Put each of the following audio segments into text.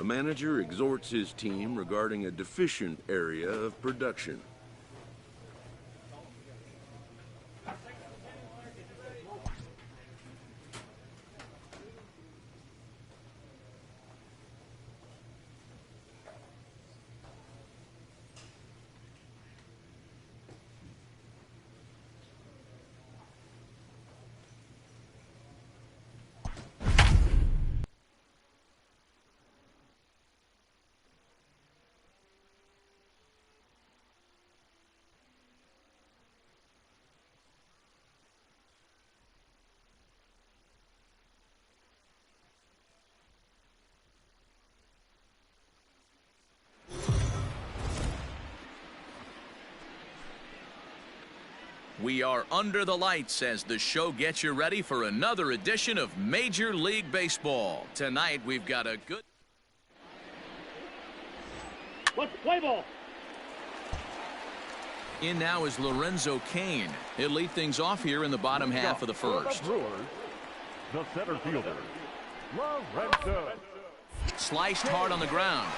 A manager exhorts his team regarding a deficient area of production. We are under the lights as the show gets you ready for another edition of Major League Baseball. Tonight we've got a good... Let's play ball. In now is Lorenzo Cain. He'll lead things off here in the bottom half of the first. The center fielder, Lorenzo. Sliced hard on the ground.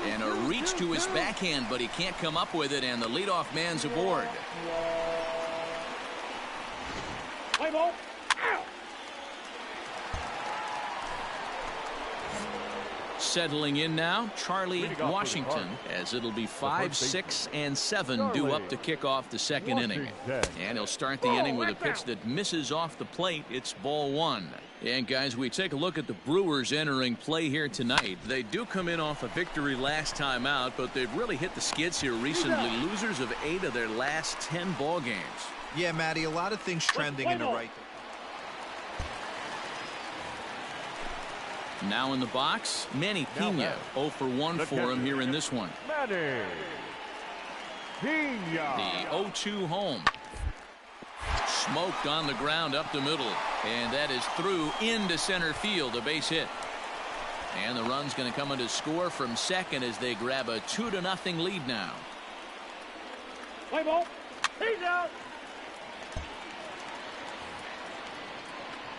And a reach to his backhand, but he can't come up with it, and the leadoff man's aboard. Play ball. Settling in now, Charlie Washington, as it'll be 5, 6, and 7 due up to kick off the second inning. And he'll start the inning with a pitch that misses off the plate. It's ball 1. And guys, we take a look at the Brewers entering play here tonight. They do come in off a victory last time out, but they've really hit the skids here recently. Losers of 8 of their last 10 ball games. Yeah, Matty, a lot of things trending in the right. Now in the box, Manny Pena. 0 for 1 for him here in this one. Manny Pena. The 0-2 home. Smoked on the ground up the middle. And that is through into center field, a base hit. And the run's going to come in to score from second as they grab a 2-0 lead now. Play ball. He's out.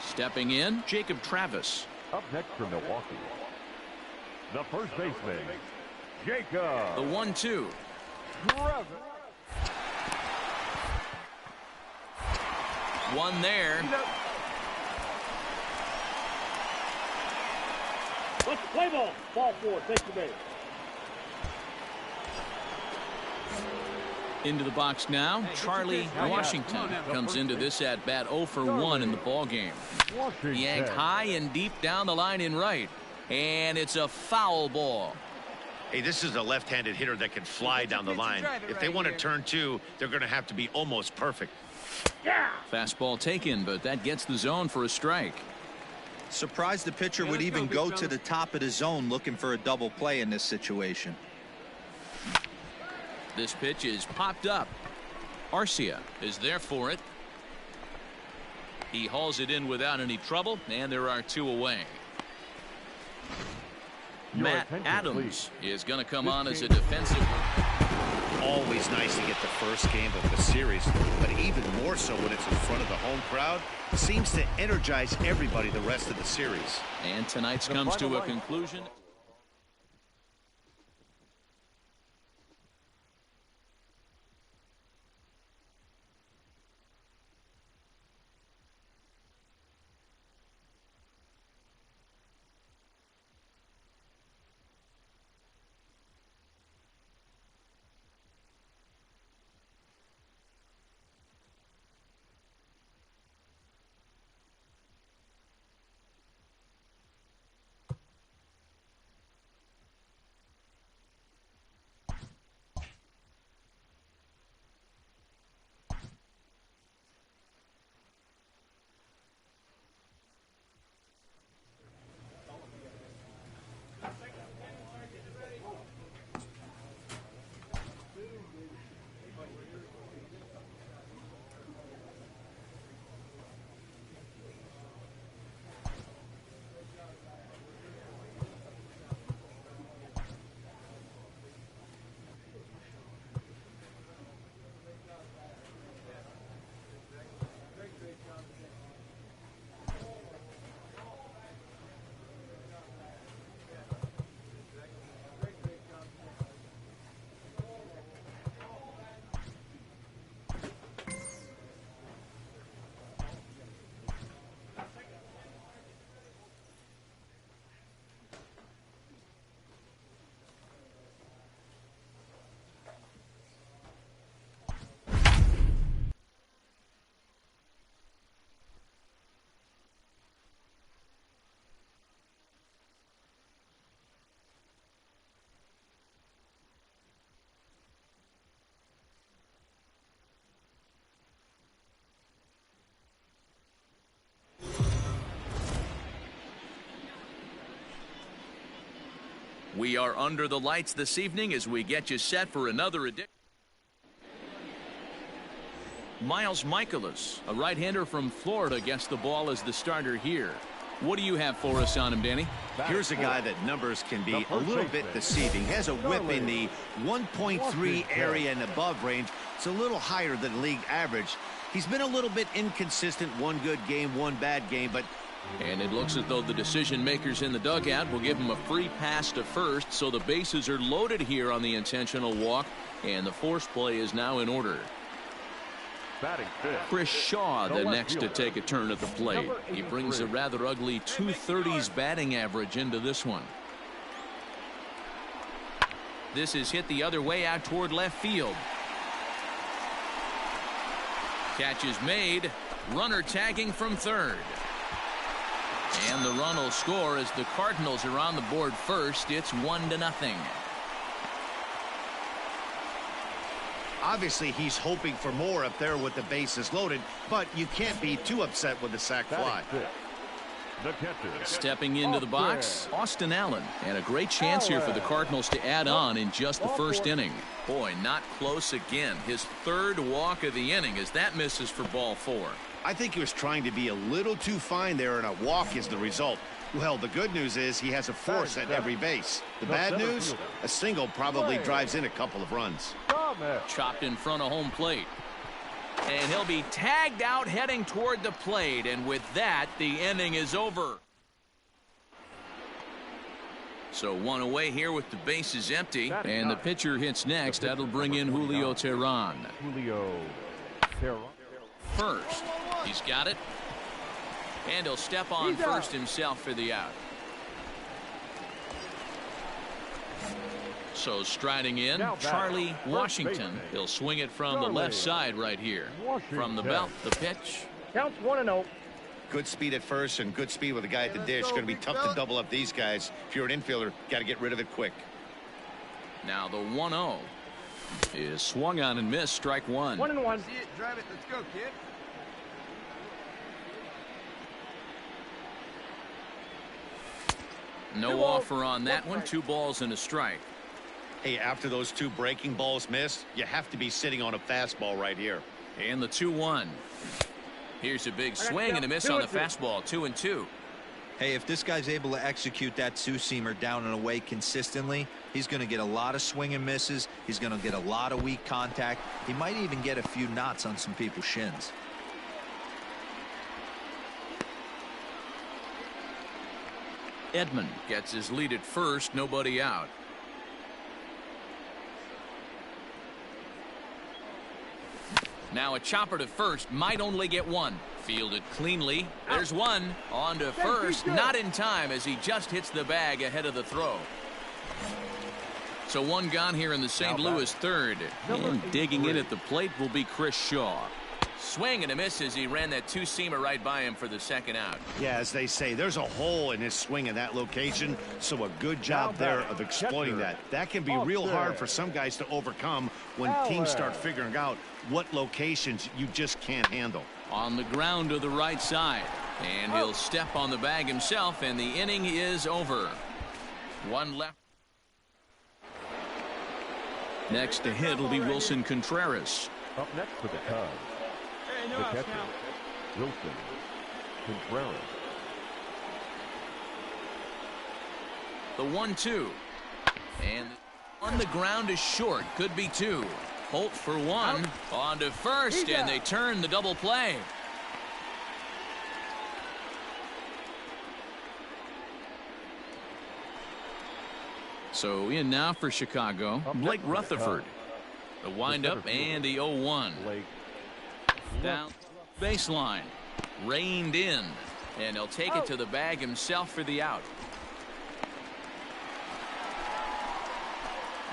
Stepping in, Jacob Travis. Up next for Milwaukee, the first baseman, Jacob. The 1-2. Travis. One there. Let's play ball. Ball 4. Take the base. Into the box now, Charlie Washington comes into this at bat 0 for 1 in the ball game. Yanked high and deep down the line in right, and it's a foul ball. Hey, this is a left-handed hitter that can fly down the line. If they want to turn 2, they're going to have to be almost perfect. Yeah. Fastball taken, but that gets the zone for a strike. Surprised the pitcher would even go to the top of the zone looking for a double play in this situation. This pitch is popped up. Arcia is there for it. He hauls it in without any trouble, and there are 2 away. Matt Adams is going to come on as a defensive. Always nice to get the first game of the series, but even more so when it's in front of the home crowd. Seems to energize everybody the rest of the series. And tonight's comes to a conclusion. We are under the lights this evening as we get you set for another edition. Miles Michaelis, a right-hander from Florida, gets the ball as the starter here. What do you have for us on him, Danny? Here's a guy that numbers can be a little bit deceiving. Has a whip in the 1.3 area and above range. It's a little higher than league average. He's been a little bit inconsistent. One good game, one bad game, but... And it looks as though the decision makers in the dugout will give him a free pass to first, so the bases are loaded here on the intentional walk, and the force play is now in order. Chris Shaw, the next to take a turn at the plate. He brings a rather ugly 230s batting average into this one. This is hit the other way out toward left field. Catch is made. Runner tagging from third. And the run will score as the Cardinals are on the board first. It's 1-0. Obviously, he's hoping for more up there with the bases loaded, but you can't be too upset with the sac fly. Stepping into the box, Austin Allen, and a great chance here for the Cardinals to add on in just the first inning. Boy, not close again. His third walk of the inning as that misses for ball 4. I think he was trying to be a little too fine there, and a walk is the result. Well, the good news is he has a force at every base. The bad news, a single probably drives in a couple of runs. Chopped in front of home plate. And he'll be tagged out heading toward the plate, and with that, the inning is over. So one away here with the bases empty, and the pitcher hits next. That'll bring in Julio Teheran. First, he's got it. And he'll step on first himself for the out. So striding in, Charlie Washington. He'll swing it from the left side right here. From the belt, the pitch. Counts 1-0. Good speed at first and good speed with a guy at the dish. Going to be tough to double up these guys. If you're an infielder, got to get rid of it quick. Now the 1-0 is swung on and missed. Strike one. 1-1. See it, drive it. Let's go, kid. No offer on that one. 2 balls and a strike. Hey, after those 2 breaking balls missed, you have to be sitting on a fastball right here. And the 2-1. Here's a big swing and a miss on the fastball. 2-2. Hey, if this guy's able to execute that two-seamer down and away consistently, he's going to get a lot of swing and misses. He's going to get a lot of weak contact. He might even get a few knots on some people's shins. Edman gets his lead at first, nobody out. Now a chopper to first, might only get one. Fielded cleanly. There's one. On to first, not in time as he just hits the bag ahead of the throw. So one gone here in the St. Louis third. And digging in at the plate will be Chris Shaw. Swing and a miss as he ran that two-seamer right by him for the second out. Yeah, as they say, there's a hole in his swing in that location, so a good job there of exploiting that. That can be real hard for some guys to overcome when teams start figuring out what locations you just can't handle. On the ground to the right side, and he'll step on the bag himself, and the inning is over. One left. Next to hit will be Wilson Contreras. Up next for the Cubs, the catcher, Wilson Contreras. The 1-2. And on the ground is short. Could be two. Holt for one. On to first, and they turn the double play. So in now for Chicago, Blake Rutherford. The windup and the 0-1. Down baseline. Reined in. And he'll take it to the bag himself for the out.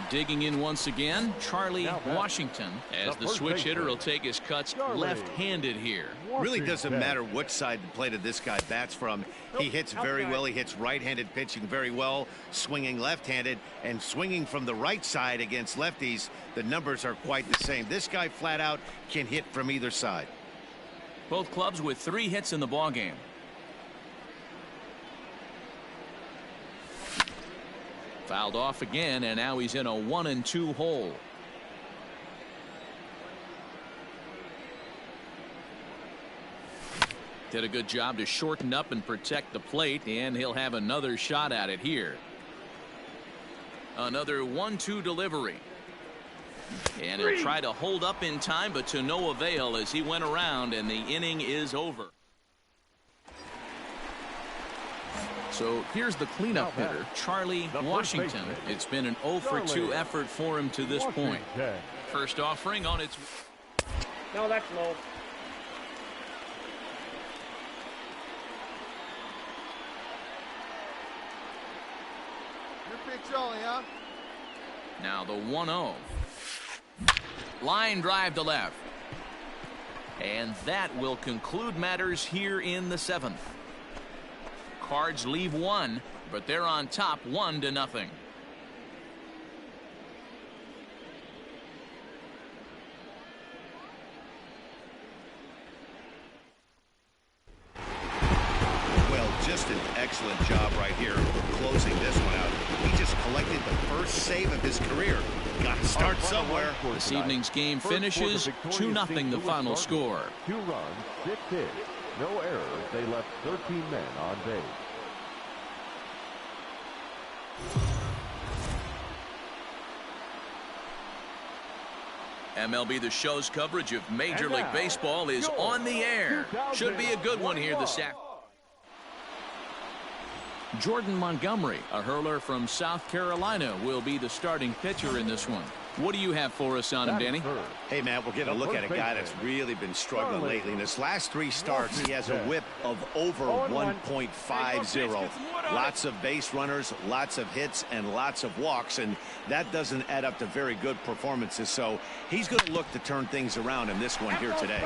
Digging in once again, Charlie Washington. As the switch hitter will take his cuts left-handed here. Really doesn't matter which side of the plate of this guy bats from. He hits very well. He hits right-handed pitching very well, swinging left-handed, and swinging from the right side against lefties. The numbers are quite the same. This guy flat out can hit from either side. Both clubs with 3 hits in the ballgame. Fouled off again, and now he's in a 1-2 hole. Did a good job to shorten up and protect the plate, and he'll have another shot at it here. Another 1-2 delivery. And he'll try to hold up in time, but to no avail as he went around, and the inning is over. So here's the cleanup hitter, Charlie Washington. It's been an 0-for-2 effort for him to this point. First offering on its... No, that's low. Your pitch only, huh? Now the 1-0. Line drive to left. And that will conclude matters here in the 7th. Cards leave one, but they're on top 1-0. Well, just an excellent job right here closing this one out. He just collected the first save of his career. Got to start somewhere. This evening's game finishes 2-0 the final score. 2 runs, 6 hits, no errors. They left 13 men on base. MLB The Show's coverage of Major League Baseball is on the air. Should be a good one here this afternoon. Jordan Montgomery, a hurler from South Carolina, will be the starting pitcher in this one. What do you have for us on him, Danny? Hey, man, we're getting a look at a guy that's really been struggling lately. In his last 3 starts, he has a whip of over 1.50. Lots of base runners, lots of hits, and lots of walks, and that doesn't add up to very good performances. So he's going to look to turn things around in this one here today.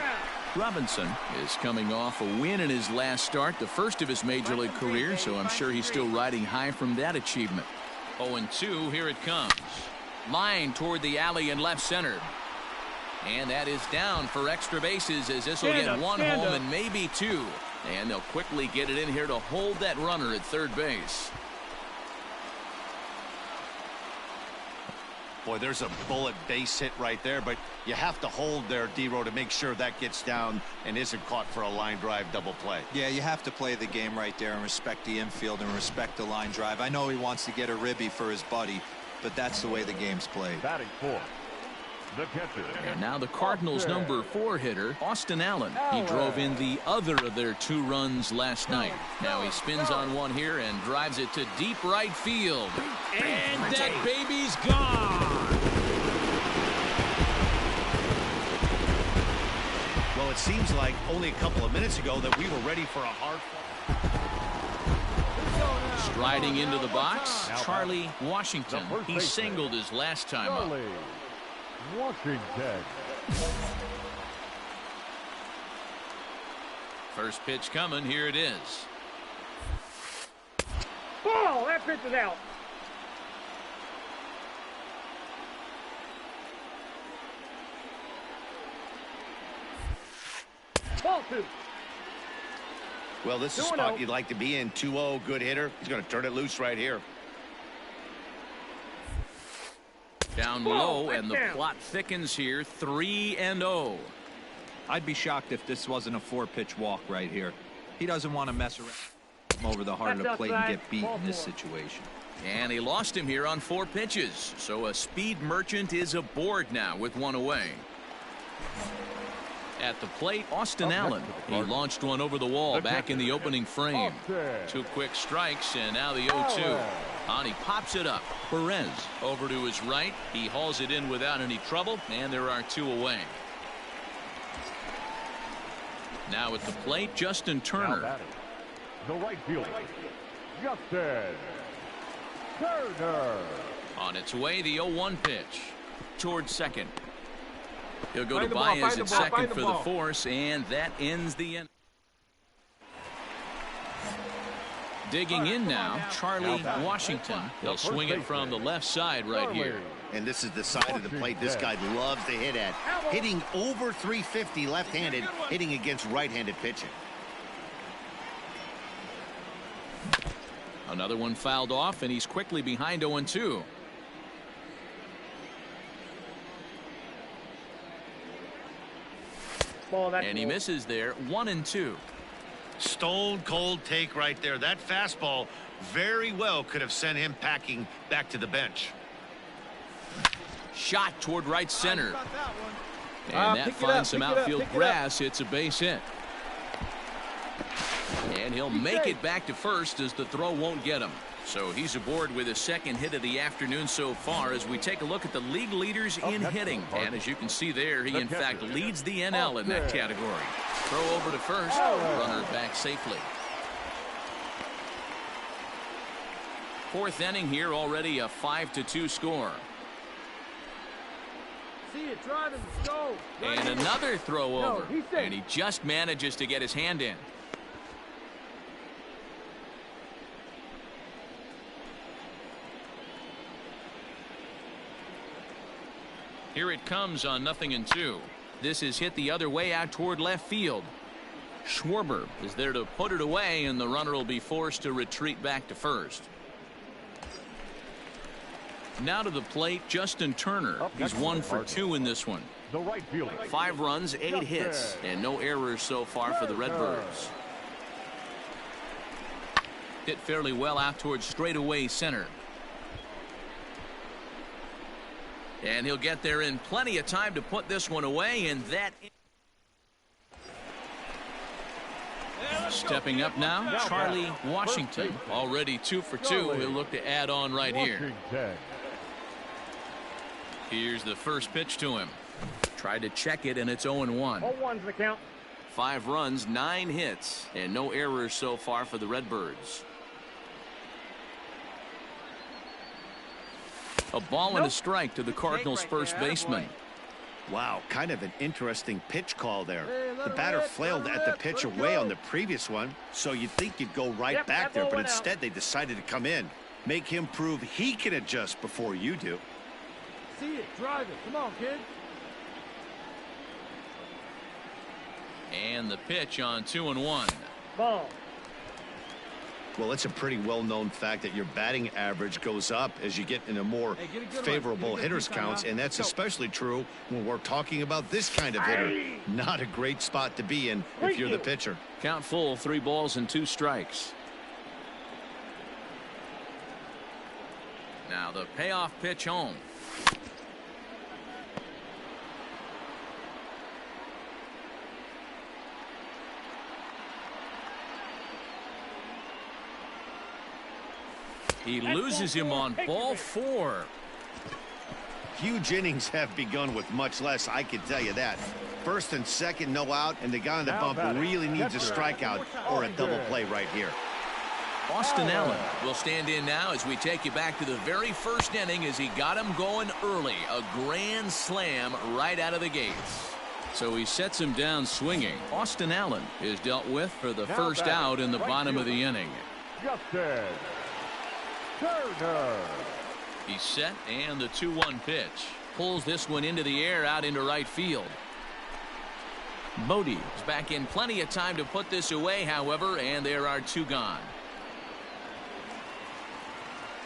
Robinson is coming off a win in his last start, the first of his Major League career, so I'm sure he's still riding high from that achievement. 0-2, here it comes. Line toward the alley in left center. And that is down for extra bases as this will get 1 home and maybe 2. And they'll quickly get it in here to hold that runner at third base. Boy, there's a bullet base hit right there, but you have to hold there, D-Row, to make sure that gets down and isn't caught for a line drive double play. Yeah, you have to play the game right there and respect the infield and respect the line drive. I know he wants to get a ribby for his buddy, but that's the way the game's played. Batting fourth, the catcher. And now the Cardinals' number 4 hitter, Austin Allen. He drove in the other of their 2 runs last night. Now he spins on one here and drives it to deep right field. And that baby's gone. Well, it seems like only a couple of minutes ago that we were ready for a hard Striding into the box, Charlie Washington. He singled his last time up. Washington. First pitch coming. Here it is. Ball! That pitch is out. Ball 2. Well, this is a spot you'd like to be in. 2-0, good hitter. He's going to turn it loose right here. Down low, and the plot thickens here. 3-0. I'd be shocked if this wasn't a 4-pitch walk right here. He doesn't want to mess around over the heart of the plate and get beat in this situation. And he lost him here on 4 pitches. So a speed merchant is aboard now with 1 away. At the plate, Austin Allen. He launched one over the wall back in the opening frame. 2 quick strikes, and now the 0-2. And he pops it up. Perez over to his right. He hauls it in without any trouble, and there are 2 away. Now at the plate, Justin Turner. The right fielder, Justin Turner. On its way, the 0-1 pitch towards second. He'll go to Baez at second for the force, and that ends the inning. Digging in now, Charlie Washington. He'll swing it from the left side right here. And this is the side of the plate this guy loves to hit at. Hitting over 350 left-handed, hitting against right-handed pitching. Another one fouled off, and he's quickly behind 0-2. And he misses there, 1-2. Stone cold take right there. That fastball very well could have sent him packing back to the bench. Shot toward right center. And that finds some outfield grass. It's a base hit. And he'll make it back to first as the throw won't get him. So he's aboard with his second hit of the afternoon so far as we take a look at the league leaders in hitting. And as you can see there, he in fact leads the NL in that category. Throw over to first. Runner back safely. Fourth inning here, already a 5-2 score. See it, driving, go. And another throw over. And he just manages to get his hand in. Here it comes on 0-2. This is hit the other way out toward left field. Schwarber is there to put it away, and the runner will be forced to retreat back to first. Now to the plate, Justin Turner. He's 1 for 2 in this one. The right fielder. 5 runs, 8 hits, and no errors so far for the Redbirds. Hit fairly well out towards straightaway center. And he'll get there in plenty of time to put this one away, and that. Stepping up now, Charlie Washington, already 2 for 2. He'll look to add on right here. Here's the first pitch to him. Tried to check it, and it's 0-1. 0-1's the count. 5 runs, 9 hits, and no errors so far for the Redbirds. A ball and a strike to the Cardinals' first baseman. Wow, kind of an interesting pitch call there. The batter flailed at the pitch away on the previous one, so you'd think you'd go right back there, but instead they decided to come in. Make him prove he can adjust before you do. See it, drive it. Come on, kid. And the pitch on 2-1. Ball. Well, it's a pretty well-known fact that your batting average goes up as you get into more favorable hitters counts, and that's especially true when we're talking about this kind of hitter. Not a great spot to be in if you're the pitcher. Count full, 3 balls and 2 strikes. Now the payoff pitch home. He loses him on ball 4. Huge innings have begun with much less, I can tell you that. First and second, no out, and the guy on the bump really needs a strikeout or a double play right here. Austin Allen will stand in now as we take you back to the very first inning as he got him going early. A grand slam right out of the gates. So he sets him down swinging. Austin Allen is dealt with for the first out in the bottom of the inning. Justin Turner. He's set, and the 2-1 pitch. Pulls this one into the air out into right field. Bodie is back in plenty of time to put this away, however, and there are 2 gone.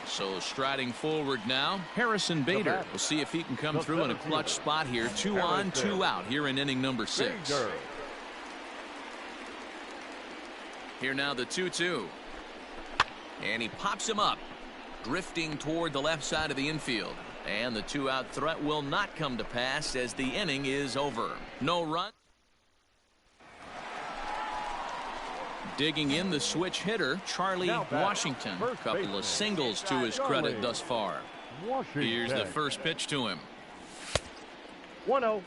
So striding forward now, Harrison Bader. We'll see if he can come through in a clutch spot here. 2 on, 2 out here in inning number 6. Here now the 2-2. And he pops him up, drifting toward the left side of the infield. And the 2-out threat will not come to pass as the inning is over. No run. Digging in the switch hitter, Charlie Washington. A couple of singles to his credit thus far. Here's the first pitch to him. 1-0.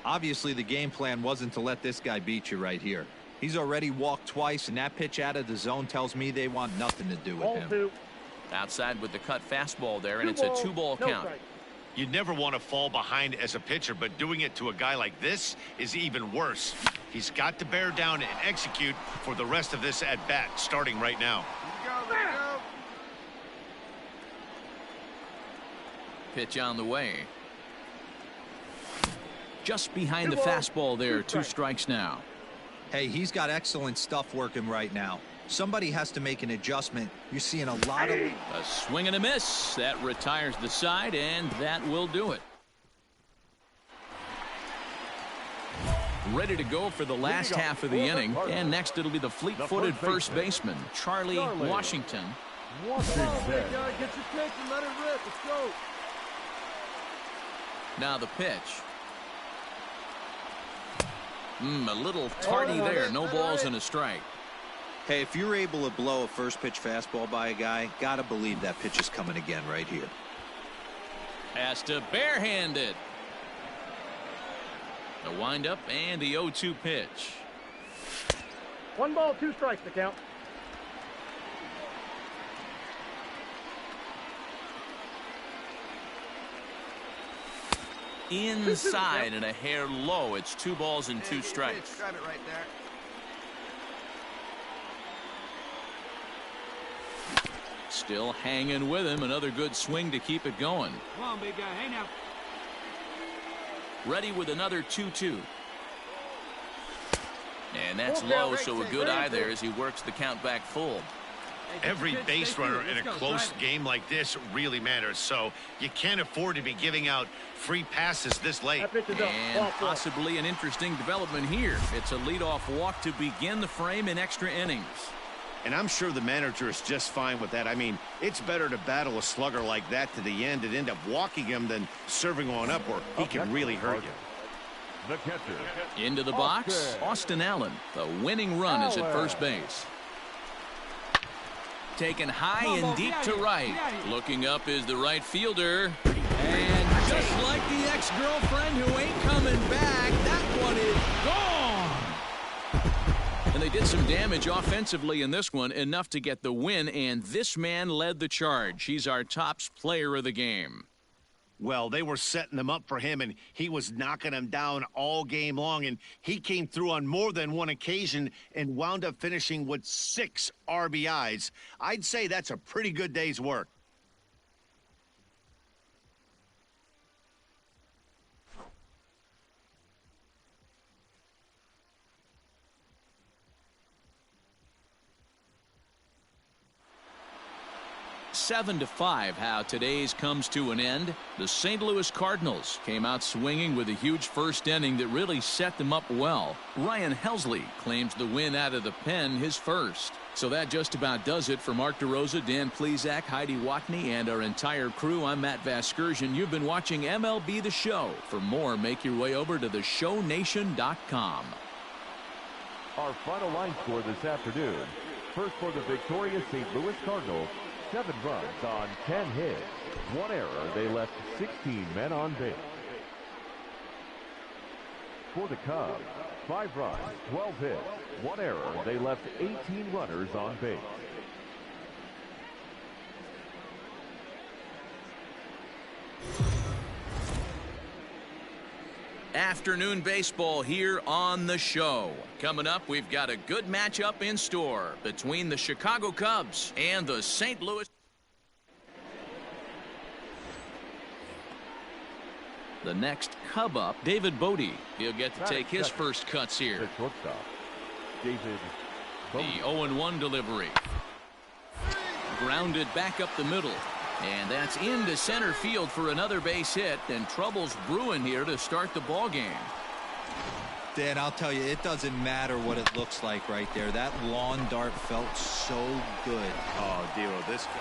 Obviously, the game plan wasn't to let this guy beat you right here. He's already walked twice, and that pitch out of the zone tells me they want nothing to do with him. Outside with the cut fastball there, and it's a 2-ball count. You'd never want to fall behind as a pitcher, but doing it to a guy like this is even worse. He's got to bear down and execute for the rest of this at bat, starting right now. Pitch on the way. Just behind the fastball there, 2 strikes now. Hey, he's got excellent stuff working right now. Somebody has to make an adjustment. You're seeing a lot of... A swing and a miss. That retires the side, and that will do it. Ready to go for the last half of the inning. And next it'll be the fleet-footed first baseman, Charlie Washington. Come on, big guy. Get your pitch and let it rip. Let's go. Now the pitch. A little tardy there. No balls and a strike. Hey, if you're able to blow a first pitch fastball by a guy, gotta believe that pitch is coming again right here. Has to barehand it. The windup and the 0-2 pitch. 1 ball, 2 strikes to count. Inside and a hair low. It's 2 balls and 2 strikes. Grab it right there. Still hanging with him. Another good swing to keep it going. Come on, big guy. Hey now. Ready with another 2-2. And that's low, so a good eye there as he works the count back full. Every base runner in a close game like this really matters, so you can't afford to be giving out free passes this late. And possibly an interesting development here. It's a leadoff walk to begin the frame in extra innings. And I'm sure the manager is just fine with that. I mean, it's better to battle a slugger like that to the end and end up walking him than serving on up where he can really hurt you. The catcher. Into the box, Austin Allen. The winning run is at first base. Taken high and deep to right. Looking up is the right fielder. And just like the ex-girlfriend who ain't coming back, that one is gone. And they did some damage offensively in this one, enough to get the win, and this man led the charge. He's our top player of the game. Well, they were setting them up for him, and he was knocking them down all game long, and he came through on more than one occasion and wound up finishing with 6 RBIs. I'd say that's a pretty good day's work. Seven to 5, how today's comes to an end. The St. Louis Cardinals came out swinging with a huge first inning that really set them up well. Ryan Helsley claims the win out of the pen, his first. So that just about does it for Mark DeRosa, Dan Plesac, Heidi Watney, and our entire crew. I'm Matt Vasgersian. You've been watching MLB The Show. For more, make your way over to theshownation.com. Our final line score this afternoon. First for the victorious St. Louis Cardinals. 7 runs on 10 hits. 1 error. They left 16 men on base. For the Cubs, 5 runs, 12 hits. 1 error. They left 18 runners on base. Afternoon baseball here on the show. Coming up, we've got a good matchup in store between the Chicago Cubs and the St. Louis. The next Cub up, David Bodie. He'll get to take his first cuts here. The shortstop, David Bodie. The 0-1 delivery. Grounded back up the middle. And that's into center field for another base hit, and trouble's brewing here to start the ball game. Dan, I'll tell you, it doesn't matter what it looks like right there. That lawn dart felt so good. Oh, Dero, this guy.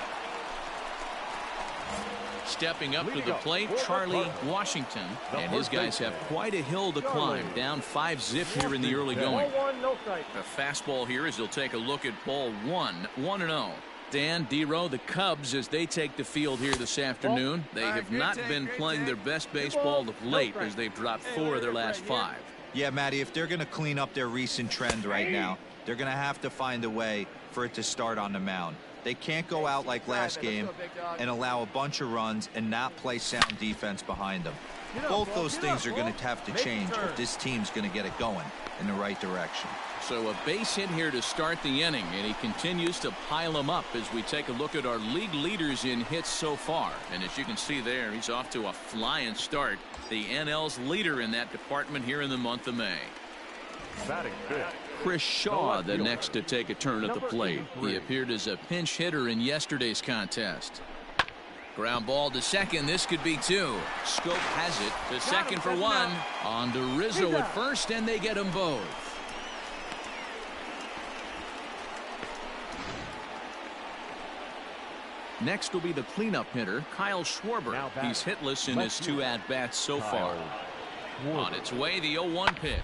Stepping up to the plate, Charlie Washington, and his guys have quite a hill to climb. Down 5-zip here in the early going. A fastball here as he'll take a look at ball 1, 1-0. Dan, Dero, the Cubs, as they take the field here this afternoon, they have not been playing their best baseball of late as they've dropped 4 of their last 5. Yeah, Matty, if they're going to clean up their recent trend right now, they're going to have to find a way for it to start on the mound. They can't go out like last game and allow a bunch of runs and not play sound defense behind them. Both those things are going to have to change if this team's going to get it going in the right direction. So a base hit here to start the inning, and he continues to pile them up as we take a look at our league leaders in hits so far. And as you can see there, he's off to a flying start. The NL's leader in that department here in the month of May. Batting fifth, Chris Shaw the next to take a turn at the plate. He appeared as a pinch hitter in yesterday's contest. Ground ball to second. This could be two. Scope has it to second for one. On to Rizzo at first, and they get them both. Next will be the cleanup hitter, Kyle Schwarber. He's hitless in his 2 at-bats so far. On its way, the 0-1 pitch.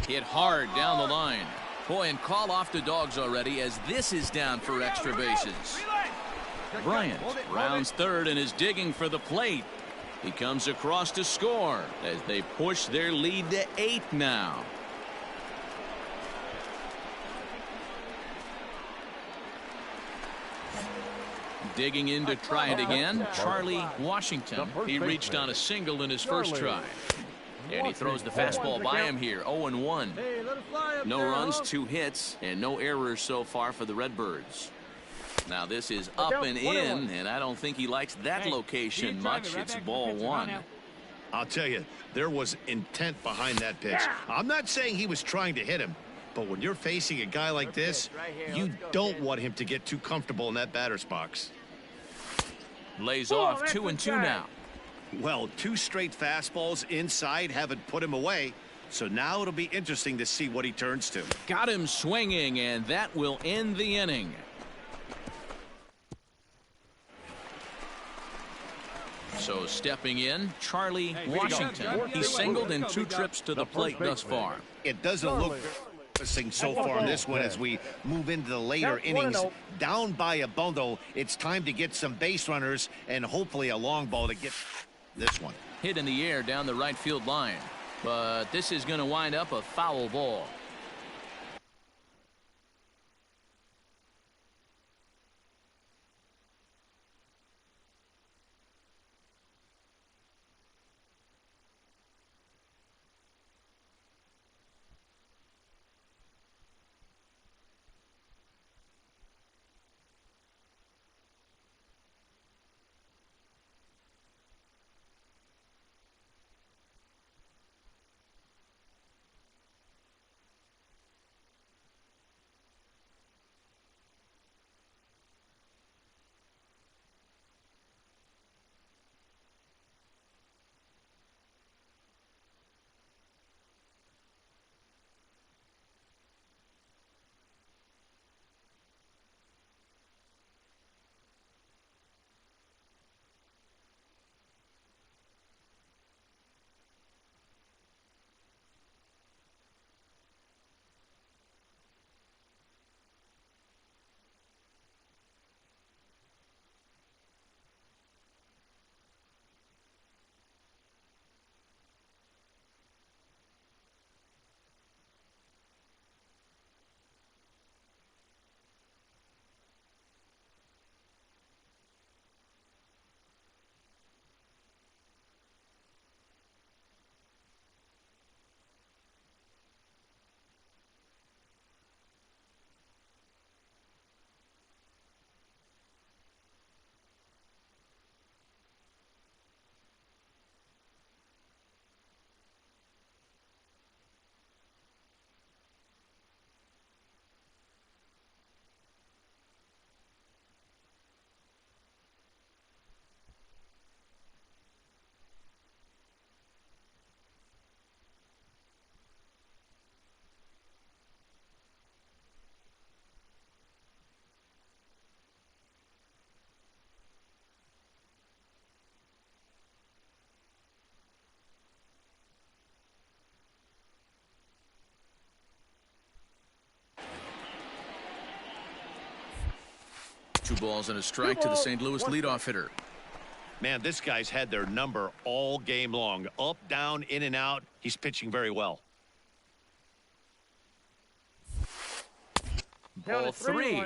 Hit hard down the line. Boy, and call off the dogs already as this is down for extra bases. Bryant rounds third and is digging for the plate. He comes across to score as they push their lead to 8 now. Digging in to try it again, Charlie Washington. He reached on a single in his first try. And he throws the fastball by him here, 0-1. No runs, 2 hits, and no errors so far for the Redbirds. Now this is up and in, and I don't think he likes that location much. It's ball 1. I'll tell you, there was intent behind that pitch. I'm not saying he was trying to hit him, but when you're facing a guy like this, you don't want him to get too comfortable in that batter's box. Lays off 2-2 now. Well, 2 straight fastballs inside haven't put him away, so now it'll be interesting to see what he turns to. Got him swinging, and that will end the inning. So stepping in, Charlie Washington. He singled in 2 trips to the plate thus far. It doesn't look promising so far in this one as we move into the later innings. Down by a bundle, it's time to get some base runners and hopefully a long ball to get this one. Hit in the air down the right field line, but this is going to wind up a foul ball. Two balls and a strike to the St. Louis leadoff hitter. Man, this guy's had their number all game long. Up, down, in and out. He's pitching very well. Ball 3.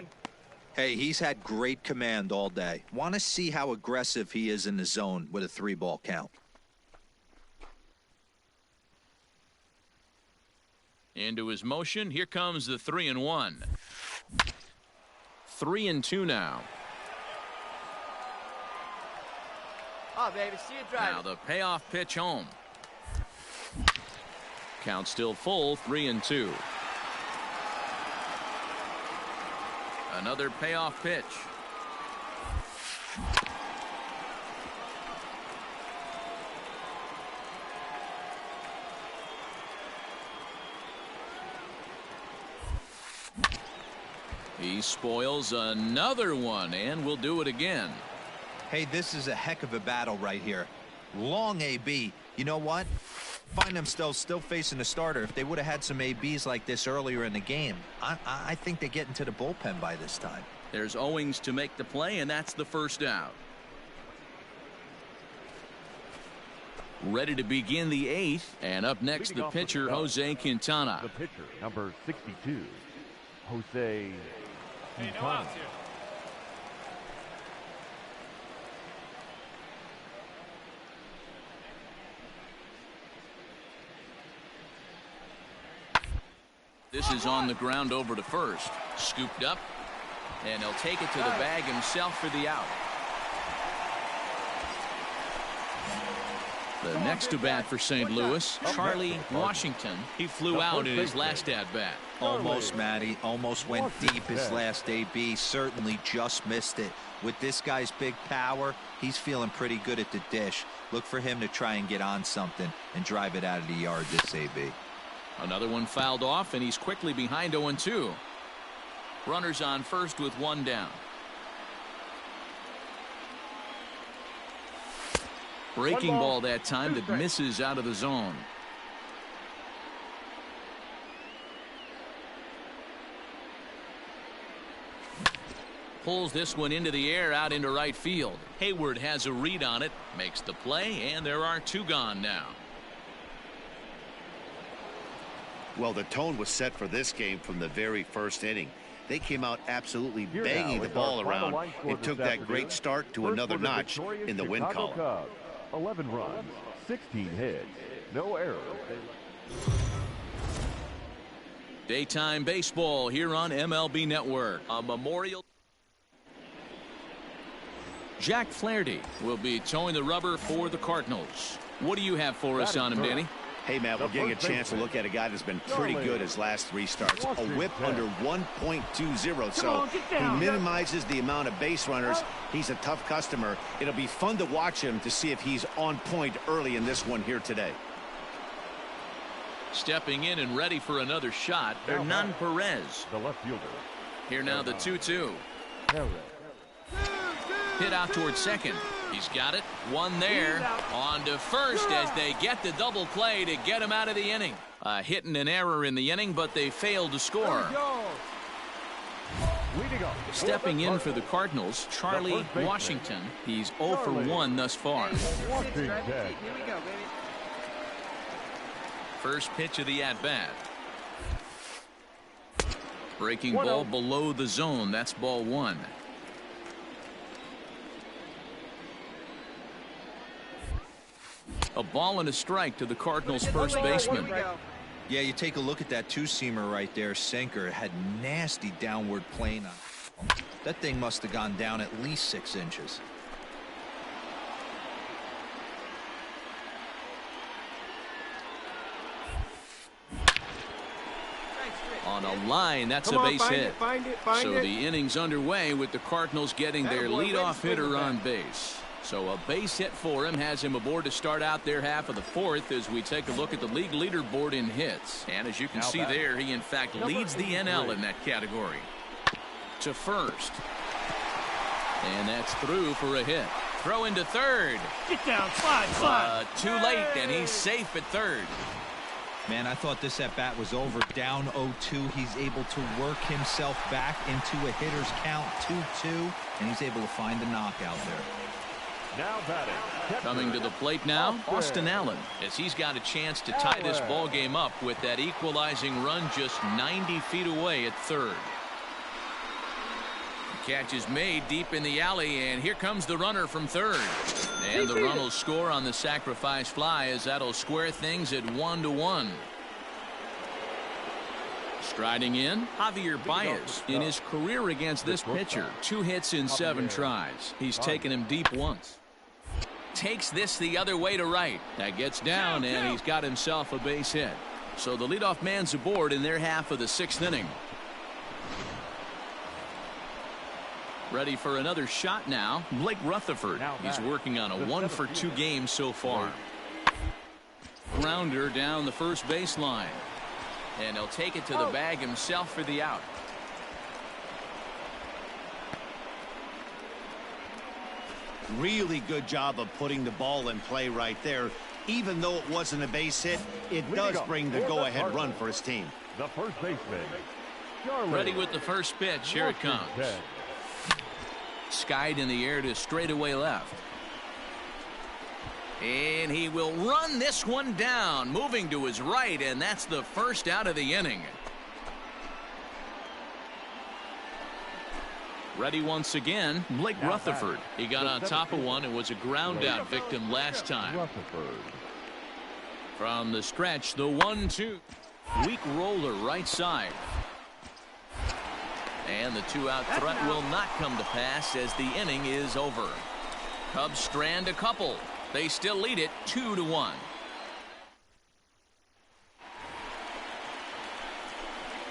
Hey, he's had great command all day. Want to see how aggressive he is in the zone with a 3-ball count. Into his motion. Here comes the 3-1. 3-2 now. Oh, baby, see you drive. Now the payoff pitch home. Count still full, 3-2. Another payoff pitch. He spoils another one and will do it again. Hey, this is a heck of a battle right here. Long AB. You know what? Find themselves still facing the starter. If they would have had some ABs like this earlier in the game, I think they get into the bullpen by this time. There's Owings to make the play, and that's the first out. Ready to begin the 8th, and up next the pitcher, Jose Quintana. The pitcher, number 62, Jose Quintana. This is on the ground over to first. Scooped up, and he'll take it to the bag himself for the out. The next to bat for St. Louis, Charlie Washington. He flew out in his last at bat. Almost, Matty. Almost went deep his last AB. Certainly just missed it. With this guy's big power, he's feeling pretty good at the dish. Look for him to try and get on something and drive it out of the yard this AB. Another one fouled off, and he's quickly behind 0-2. Runners on first with one down. Breaking ball that time that misses out of the zone. Pulls this one into the air out into right field. Hayward has a read on it, makes the play, and there are two gone now. Well, the tone was set for this game from the very first inning. They came out absolutely banging the ball around and took that great start to another notch in the win column. 11 runs, 16 hits, no errors. Daytime baseball here on MLB Network. A memorial. Jack Flaherty will be towing the rubber for the Cardinals. What do you have for us on him, Danny? Hey, Matt, we're getting a chance to look at a guy that's been pretty good his last 3 starts. A whip under 1.20, so he minimizes the amount of base runners. He's a tough customer. It'll be fun to watch him to see if he's on point early in this one here today. Stepping in and ready for another shot, Hernan Perez. The left fielder. Here now the 2-2. Hit out towards second. He's got it. One there. On to first as they get the double play to get him out of the inning. A hit and an error in the inning, but they failed to score. Stepping in for the Cardinals, Charlie Washington. He's 0 for 1 thus far. First pitch of the at-bat. Breaking ball below the zone. That's ball 1. A ball and a strike to the Cardinals' first baseman. Yeah, you take a look at that two-seamer right there, sinker. It had nasty downward plane on it. That thing must have gone down at least 6 inches. On a line, that's a base hit. So the inning's underway with the Cardinals getting their leadoff hitter on base. So a base hit for him has him aboard to start out their half of the 4th as we take a look at the league leaderboard in hits. And as you can see there, he in fact leads the NL in that category. To first. And that's through for a hit. Throw into third. Get down, slide. Too late, and he's safe at third. Man, I thought this at-bat was over. Down 0-2. He's able to work himself back into a hitter's count, 2-2, and he's able to find the knockout there. Now batting. Coming to the plate now, Austin Allen, as he's got a chance to tie this ball game up with that equalizing run just 90 feet away at third. The catch is made deep in the alley, and here comes the runner from third. And the run will score on the sacrifice fly as that'll square things at 1-1. Striding in, Javier Baez. In his career against this pitcher, 2 hits in 7 tries. He's taken him deep once. Takes this the other way to right. That gets down, and he's got himself a base hit. So the leadoff man's aboard in their half of the 6th inning. Ready for another shot now. Blake Rutherford. He's working on a 1-for-2 game so far. Grounder down the first baseline. And he'll take it to the bag himself for the out. Really good job of putting the ball in play right there. Even though it wasn't a base hit, it does bring the go-ahead run for his team. The first baseman. Ready with the first pitch. Here it comes. Skied in the air to straightaway left. And he will run this one down, moving to his right, and that's the first out of the inning. Ready once again, Blake Rutherford. He got on top of one and was a ground out victim last time. From the stretch, the 1-2. Weak roller right side. And the 2-out threat will not come to pass as the inning is over. Cubs strand a couple. They still lead it 2-1.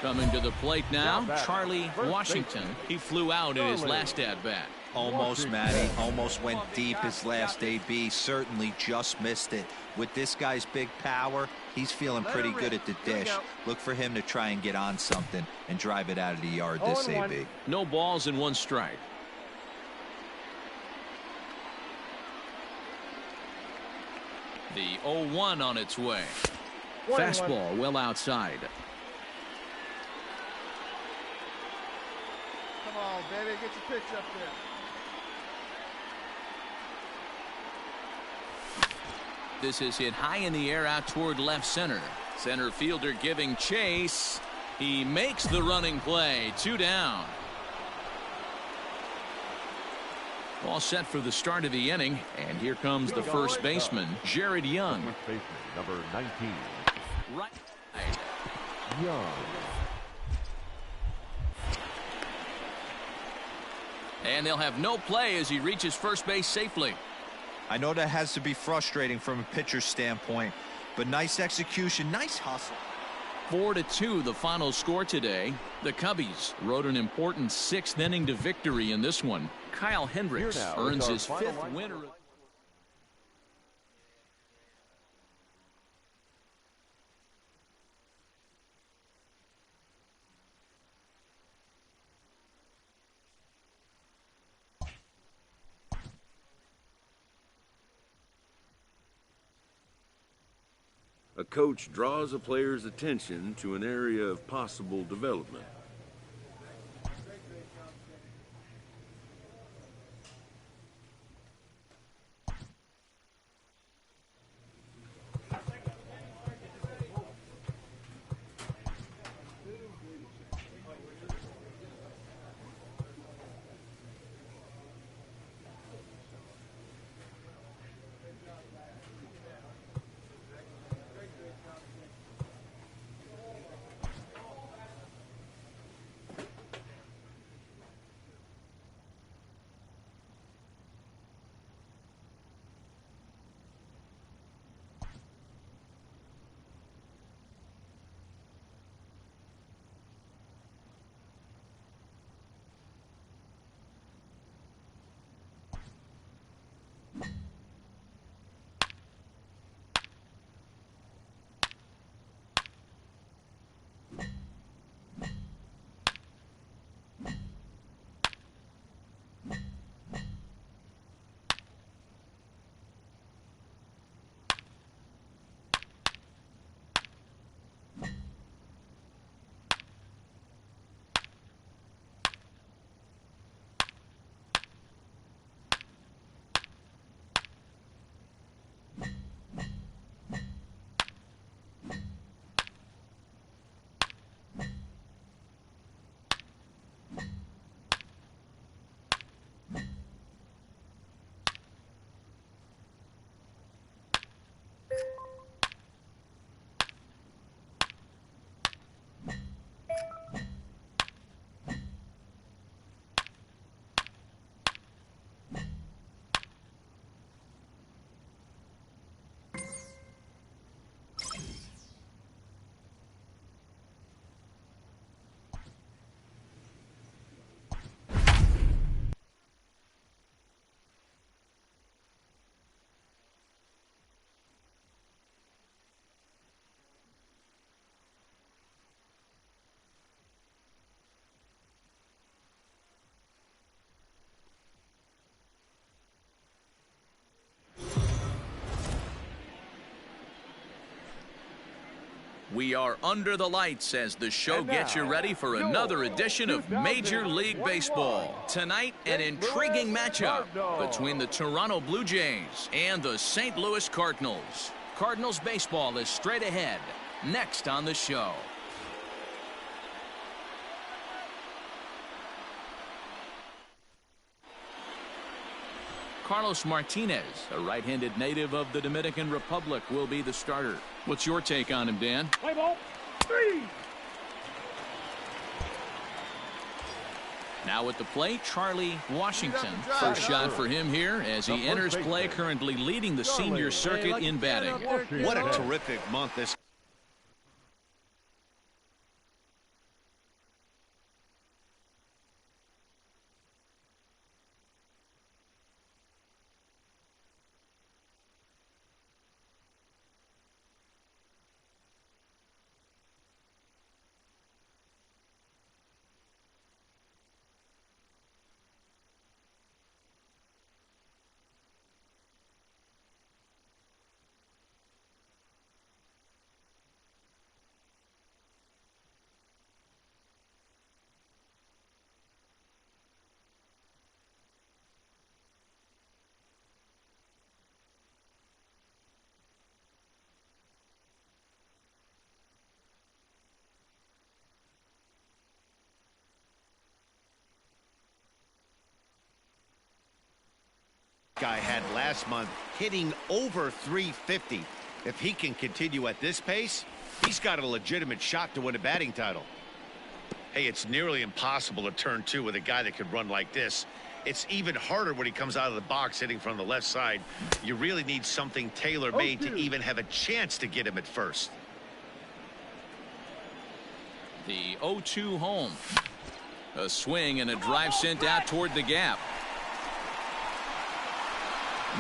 Coming to the plate now, Charlie Washington. He flew out in his last at-bat. Almost, Matty. Almost went deep his last AB. Certainly just missed it. With this guy's big power, he's feeling pretty good at the dish. Look for him to try and get on something and drive it out of the yard this AB. No balls and 1 strike. The 0-1 on its way. Fastball well outside. Come on, baby. Get your pitch up there. This is hit high in the air out toward left center. Center fielder giving chase. He makes the running play. 2 down. All set for the start of the inning, and here comes the first baseman, Jared Young. First baseman, number 19. Right. Young. And they'll have no play as he reaches first base safely. I know that has to be frustrating from a pitcher's standpoint, but nice execution, nice hustle. 4-2 the final score today. The Cubbies rode an important 6th inning to victory in this one. Kyle Hendricks earns his 5th win. A coach draws a player's attention to an area of possible development. We are under the lights as the show gets you ready for another edition of Major League Baseball. Tonight, an intriguing matchup between the Toronto Blue Jays and the St. Louis Cardinals. Cardinals baseball is straight ahead, next on the show. Carlos Martinez, a right-handed native of the Dominican Republic, will be the starter. What's your take on him, Dan? Play ball. 3. Now at the plate, Charlie Washington. First shot for him here as he enters play, currently leading the senior circuit in batting. What a terrific month this. Guy had last month, hitting over 350. If he can continue at this pace, he's got a legitimate shot to win a batting title. Hey, it's nearly impossible to turn 2 with a guy that could run like this. It's even harder when he comes out of the box hitting from the left side. You really need something tailor-made to even have a chance to get him at first. The 0-2 home. A swing and a drive sent out toward the gap.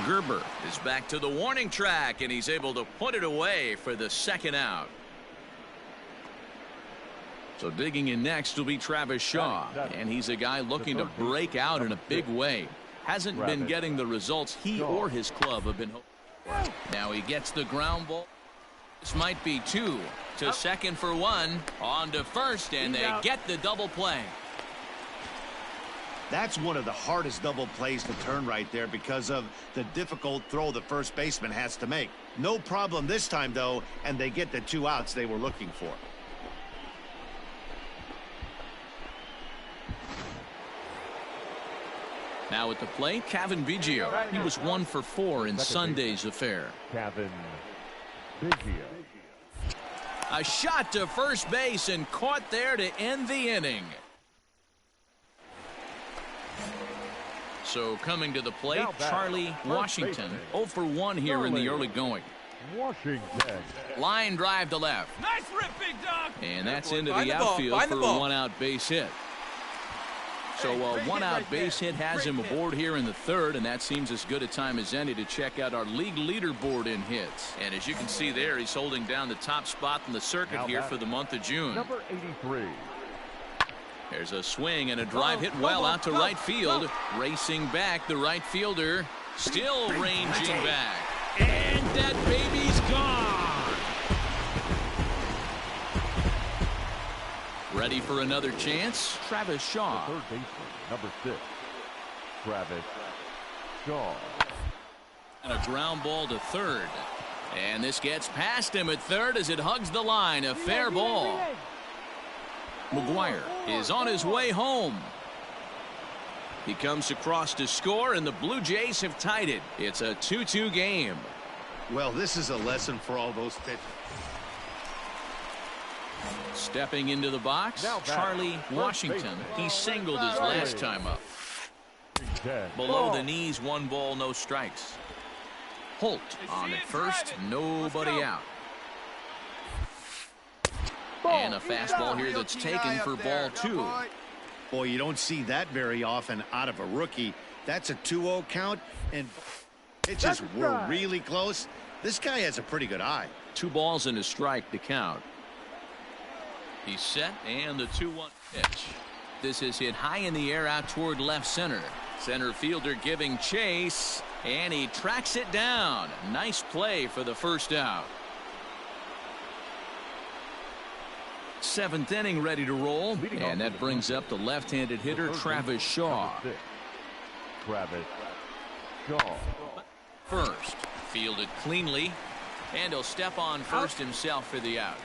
Gerber is back to the warning track, and he's able to put it away for the second out. So digging in next will be Travis Shaw, and he's a guy looking to break out in a big way. Hasn't been getting the results he or his club have been hoping for. Now he gets the ground ball. This might be 2 to second for 1, on to first, and they get the double play. That's one of the hardest double plays to turn right there because of the difficult throw the first baseman has to make. No problem this time, though, and they get the 2 outs they were looking for. Now at the plate, Kevin Biggio. He was 1 for 4 in Sunday's affair. Kevin Biggio. A shot to first base and caught there to end the inning. So coming to the plate, Charlie Washington. 0 for 1 here in the early going. Washington. Line drive to left. Nice rip, big dog. And that's into the outfield for a 1-out base hit. So a 1-out base hit has him aboard here in the 3rd, and that seems as good a time as any to check out our league leaderboard in hits. And as you can see there, he's holding down the top spot in the circuit here for the month of June. Number 83. There's a swing and a drive hit well out to right field. Racing back, the right fielder still ranging back. And that baby's gone. Ready for another chance? Travis Shaw. The third baseman, number 6. Travis Shaw. And a ground ball to third. And this gets past him at third as it hugs the line. A fair ball. McGuire is on his way home. He comes across to score, and the Blue Jays have tied it. It's a 2-2 game. Well, this is a lesson for all those pitchers. Stepping into the box, Charlie Washington. He singled his last time up. Below the knees, 1 ball, no strikes. Holt on at first, nobody out. And a fastball here that's taken for ball 2. Boy, you don't see that very often out of a rookie. That's a 2-0 count, and pitches were really close. This guy has a pretty good eye. 2 balls and a strike to count. He's set, and the 2-1 pitch. This is hit high in the air out toward left center. Center fielder giving chase, and he tracks it down. Nice play for the first out. Seventh inning ready to roll, and that brings up the left-handed hitter Travis Shaw. Travis Shaw. First, fielded cleanly, and he'll step on first himself for the out.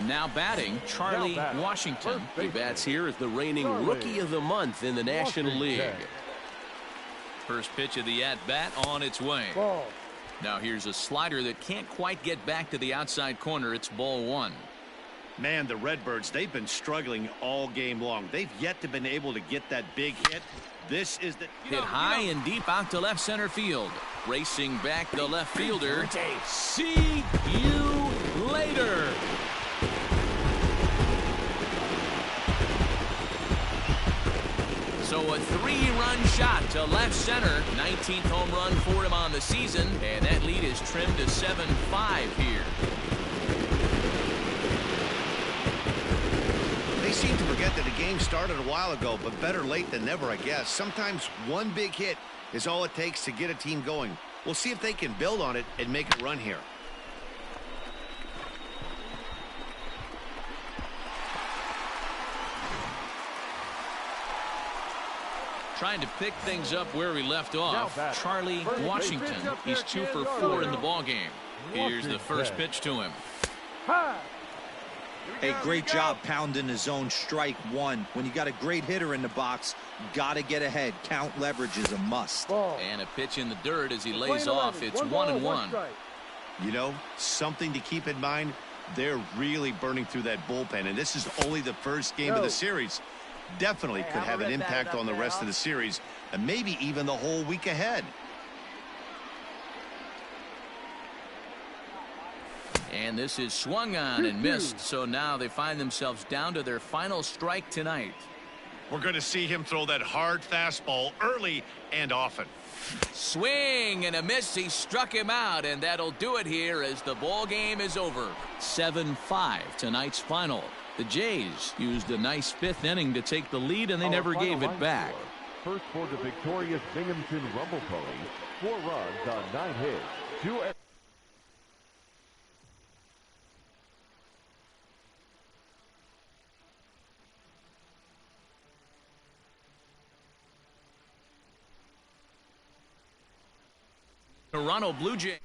Now batting, Charlie Washington. He bats here as the reigning Rookie of the Month in the National League. First pitch of the at-bat on its way. Now here's a slider that can't quite get back to the outside corner. It's ball one. Man, the Redbirds, they've been struggling all game long. They've yet to been able to get that big hit. This is the hit high and deep out to left center field. Racing back the left fielder. See you later. So a 3-run shot to left center. 19th home run for him on the season. And that lead is trimmed to 7-5 here. They seem to forget that the game started a while ago, but better late than never, I guess. Sometimes one big hit is all it takes to get a team going. We'll see if they can build on it and make a run here. Trying to pick things up where we left off. Charlie Washington. He's 2 for 4 in the ballgame. Here's the first pitch to him. Hey, great job pounding his own strike one. When you got a great hitter in the box, got to get ahead. Count leverage is a must. And a pitch in the dirt as he lays off. It's 1-1. You know, something to keep in mind. They're really burning through that bullpen, and this is only the first game of the series. Definitely could have an impact on the rest of the series and maybe even the whole week ahead. And this is swung on and missed. So now they find themselves down to their final strike tonight. We're going to see him throw that hard fastball early and often. Swing and a miss. He struck him out, and that'll do it here as the ball game is over. 7-5 tonight's final. The Jays used a nice 5th inning to take the lead, and they never gave it back. First for the victorious Binghamton Rumble Ponies, 4 runs on 9 hits, 2 errors. Toronto Blue Jays.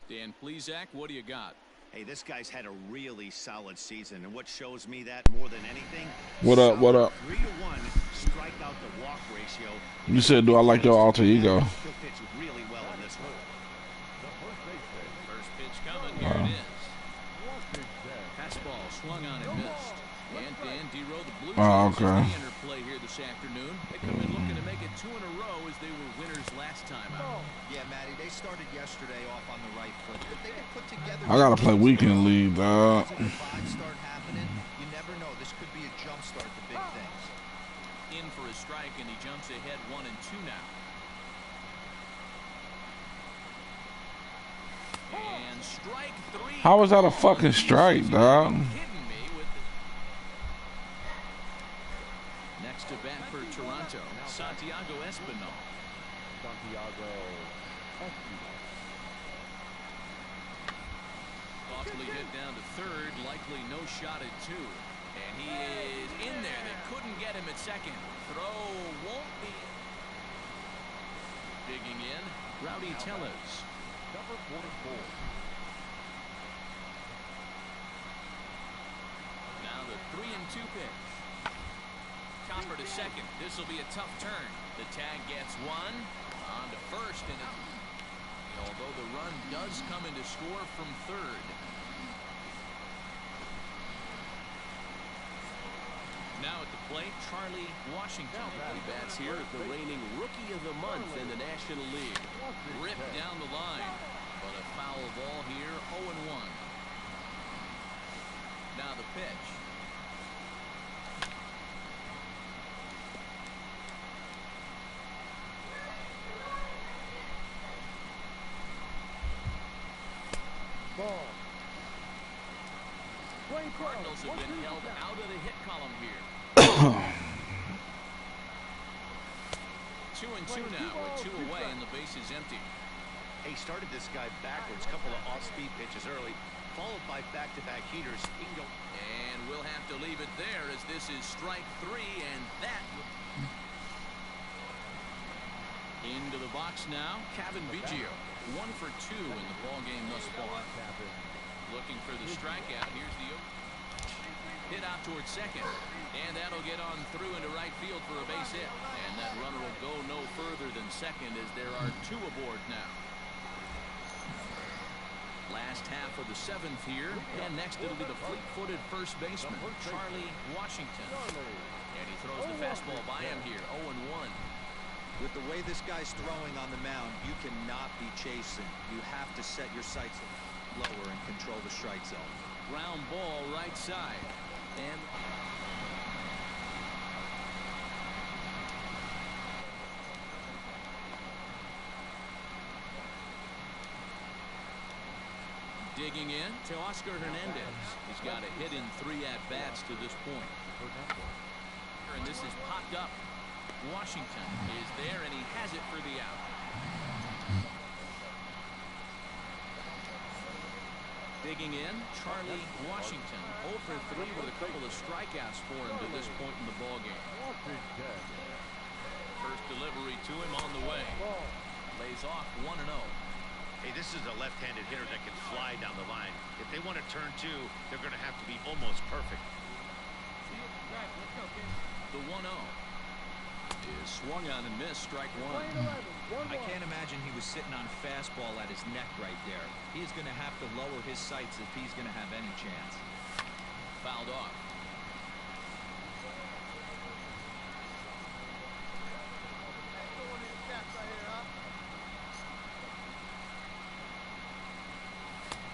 Dan Plesac, what do you got? Hey, this guy's had a really solid season, and what shows me that more than anything, what up? 3-1 strikeout to walk ratio. You said, do I like your alter ego? He'll pitch really well in this one. First pitch coming. Here it is. Fastball swung on and missed. And Dan Dero, the Blue Jays are play here this afternoon. They come in looking to make it 2 in a row as they were winners last time out. Yeah, Matty, they started yesterday off on the right foot. If they can put together I gotta play weekend league, dog. start happening, you never know. This could be a jump start to big things. In for a strike, and he jumps ahead 1-2 now. And strike 3. How was that a fucking strike, dog? Next to bat for Toronto, Santiago Espinal. Softly hit down to third, likely no shot at 2. And he is in there. They couldn't get him at second. Throw won't be. Digging in, Rowdy Tellez. Number 44. Now the 3-2 pitch. Copper to second. This will be a tough turn. The tag gets 1. On to first, and although the run does come into score from third. Now at the plate, Charlie Washington. He bats here as the reigning Rookie of the Month in the National League. Ripped down the line, but a foul ball here, 0-1. Now the pitch. Cardinals have been held out of the hit column here. 2-2 now with 2 away and the base is empty. He started this guy backwards, couple of off-speed pitches early, followed by back-to-back heaters. And we'll have to leave it there as this is strike 3, and that... Into the box now, Kevin Biggio. 1 for 2 in the ball game thus far. Looking for the strikeout. Here's the hit out towards second. And that'll get on through into right field for a base hit. And that runner will go no further than second as there are 2 aboard now. Last half of the 7th here. And next it'll be the fleet-footed first baseman, Charlie Washington. And he throws the fastball by him here, 0-1. With the way this guy's throwing on the mound, you cannot be chasing. You have to set your sights lower and control the strike zone. Ground ball right side. And digging in to Oscar Hernandez. He's got a hit in 3 at-bats to this point. And this is popped up. Washington is there, and he has it for the out. Digging in, Charlie Washington. 0 for 3 with a couple of strikeouts for him to this point in the ballgame. First delivery to him on the way. Lays off 1-0. Hey, this is a left-handed hitter that can fly down the line. If they want to turn 2, they're going to have to be almost perfect. The 1-0 is swung on and missed, strike 1. I can't imagine he was sitting on fastball at his neck right there. He's going to have to lower his sights if he's going to have any chance. Fouled off.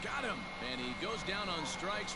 Got him, and he goes down on strikes.